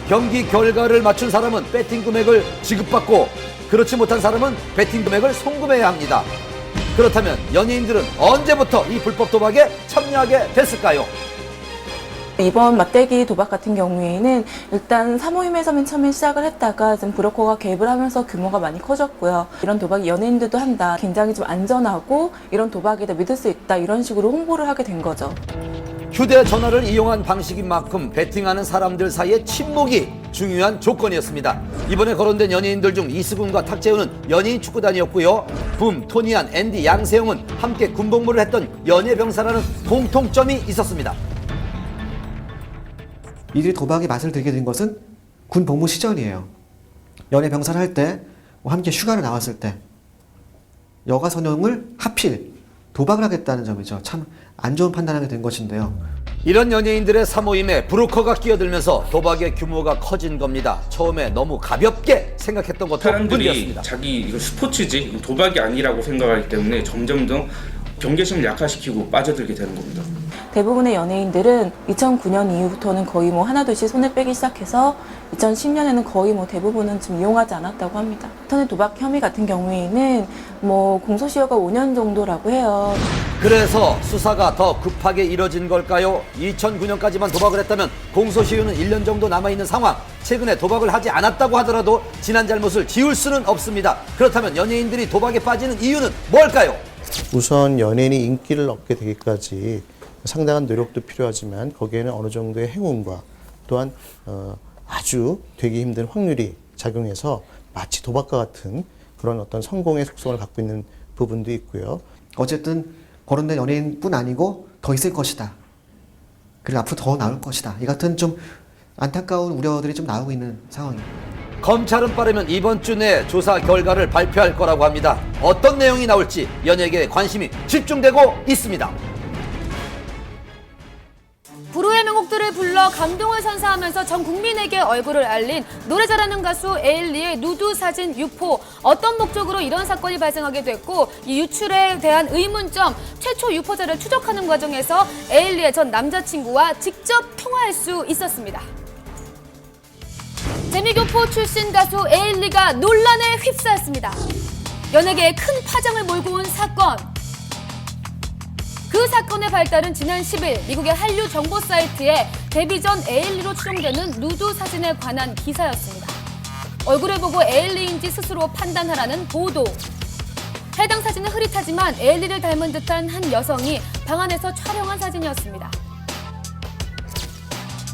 경기 결과를 맞춘 사람은 배팅 금액을 지급받고 그렇지 못한 사람은 배팅 금액을 송금해야 합니다. 그렇다면 연예인들은 언제부터 이 불법 도박에 참여하게 됐을까요? 이번 맞대기 도박 같은 경우에는 일단 사모임에서 맨 처음에 시작을 했다가 좀 브로커가 개입을 하면서 규모가 많이 커졌고요. 이런 도박이 연예인들도 한다. 굉장히 좀 안전하고 이런 도박이다 믿을 수 있다. 이런 식으로 홍보를 하게 된 거죠. 휴대전화를 이용한 방식인 만큼 베팅하는 사람들 사이의 친목이 중요한 조건이었습니다. 이번에 거론된 연예인들 중 이수근과 탁재훈은 연예인 축구단이었고요. 붐, 토니안, 앤디, 양세형은 함께 군복무를 했던 연예병사라는 공통점이 있었습니다. 이들이 도박의 맛을 들게 된 것은 군 복무 시절이에요. 연예 병사를 할 때, 함께 휴가를 나왔을 때, 여가 선용을 하필 도박을 하겠다는 점이죠. 참 안 좋은 판단하게 된 것인데요. 이런 연예인들의 사모임에 브로커가 끼어들면서 도박의 규모가 커진 겁니다. 처음에 너무 가볍게 생각했던 것도 사람들이 문제였습니다. 자기 이거 스포츠지 이거 도박이 아니라고 생각하기 때문에 점점 더 경계심을 약화시키고 빠져들게 되는 겁니다. 대부분의 연예인들은 2009년 이후부터는 거의 뭐 하나둘씩 손을 빼기 시작해서 2010년에는 거의 뭐 대부분은 지금 이용하지 않았다고 합니다. 인터넷 도박 혐의 같은 경우에는 뭐 공소시효가 5년 정도라고 해요. 그래서 수사가 더 급하게 이뤄진 걸까요? 2009년까지만 도박을 했다면 공소시효는 1년 정도 남아있는 상황. 최근에 도박을 하지 않았다고 하더라도 지난 잘못을 지울 수는 없습니다. 그렇다면 연예인들이 도박에 빠지는 이유는 뭘까요? 우선 연예인이 인기를 얻게 되기까지 상당한 노력도 필요하지만 거기에는 어느 정도의 행운과 또한 아주 되기 힘든 확률이 작용해서 마치 도박과 같은 그런 어떤 성공의 속성을 갖고 있는 부분도 있고요. 어쨌든 거론된 연예인뿐 아니고 더 있을 것이다. 그리고 앞으로 더 나올 것이다. 이 같은 좀 안타까운 우려들이 좀 나오고 있는 상황입니다. 검찰은 빠르면 이번 주 내 조사 결과를 발표할 거라고 합니다. 어떤 내용이 나올지 연예계에 관심이 집중되고 있습니다. 불후의 명곡들을 불러 감동을 선사하면서 전 국민에게 얼굴을 알린 노래 잘하는 가수 에일리의 누드 사진 유포. 어떤 목적으로 이런 사건이 발생하게 됐고 이 유출에 대한 의문점, 최초 유포자를 추적하는 과정에서 에일리의 전 남자친구와 직접 통화할 수 있었습니다. 재미교포 출신 가수 에일리가 논란에 휩싸였습니다. 연예계에 큰 파장을 몰고 온 사건. 그 사건의 발달은 지난 10일 미국의 한류 정보 사이트에 데뷔 전 에일리로 추정되는 누드 사진에 관한 기사였습니다. 얼굴을 보고 에일리인지 스스로 판단하라는 보도. 해당 사진은 흐릿하지만 에일리를 닮은 듯한 한 여성이 방 안에서 촬영한 사진이었습니다.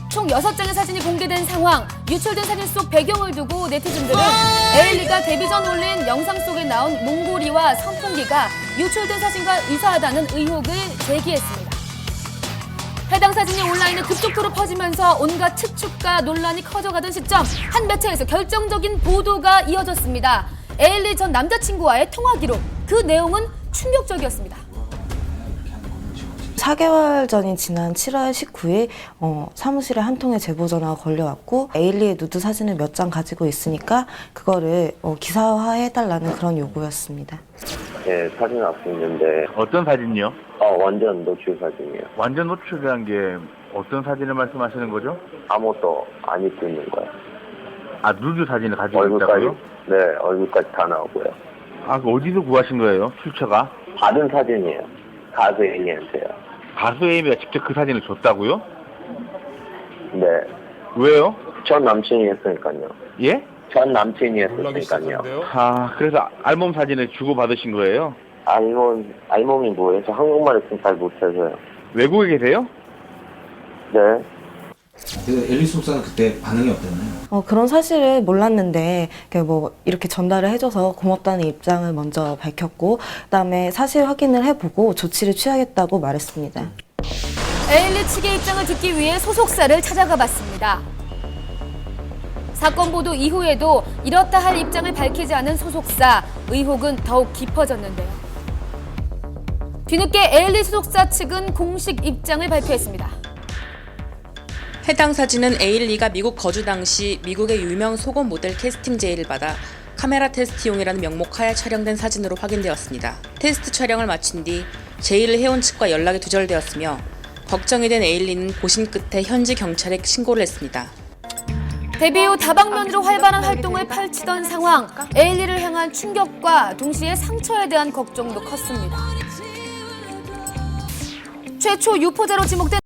총 6장의 사진이 공개된 상황. 유출된 사진 속 배경을 두고 네티즌들은 에일리가 데뷔 전 올린 영상 속에 나온 몽골이와 선풍기가 유출된 사진과 유사하다는 의혹을 제기했습니다. 해당 사진이 온라인에 급속도로 퍼지면서 온갖 측축과 논란이 커져가던 시점 한 매체에서 결정적인 보도가 이어졌습니다. 에일리 전 남자친구와의 통화 기록. 그 내용은 충격적이었습니다. 4개월 전인 지난 7월 19일 사무실에 한 통의 제보 전화가 걸려왔고 에일리의 누드 사진을 몇 장 가지고 있으니까 그거를 기사화해달라는 그런 요구였습니다. 네, 사진 앞에 있는데 어떤 사진이요? 완전 노출 사진이요. 완전 노출이란 게 어떤 사진을 말씀하시는 거죠? 아무것도 안 입고 있는 거예요. 아, 누드 사진을 가지고 얼굴까지? 있다고요? 네, 얼굴까지 다 나오고요. 아, 그 어디서 구하신 거예요? 출처가? 받은 사진이에요. 가수 A한테요. 가수 에이미가 직접 그 사진을 줬다고요? 네. 왜요? 전 남친이 했으니까요. 예? 전 남친이 했으니까요. 아, 그래서 알몸 사진을 주고받으신 거예요? 알몸이 뭐예요? 저 한국말 했으면 잘 못해서요. 외국에 계세요? 네. 엘리 속사는 그때 반응이 어땠나요? 그런 사실을 몰랐는데 이렇게 전달을 해줘서 고맙다는 입장을 먼저 밝혔고 그다음에 사실 확인을 해보고 조치를 취하겠다고 말했습니다. 에일리 측의 입장을 듣기 위해 소속사를 찾아가 봤습니다. 사건 보도 이후에도 이렇다 할 입장을 밝히지 않은 소속사. 의혹은 더욱 깊어졌는데요. 뒤늦게 에일리 소속사 측은 공식 입장을 발표했습니다. 해당 사진은 에일리가 미국 거주 당시 미국의 유명 속옷 모델 캐스팅 제의를 받아 카메라 테스트용이라는 명목 하에 촬영된 사진으로 확인되었습니다. 테스트 촬영을 마친 뒤 제의를 해온 측과 연락이 두절되었으며 걱정이 된 에일리는 고심 끝에 현지 경찰에 신고를 했습니다. 데뷔 후 다방면으로 활발한 활동을 펼치던 상황, 에일리를 향한 충격과 동시에 상처에 대한 걱정도 컸습니다. 최초 유포자로 지목된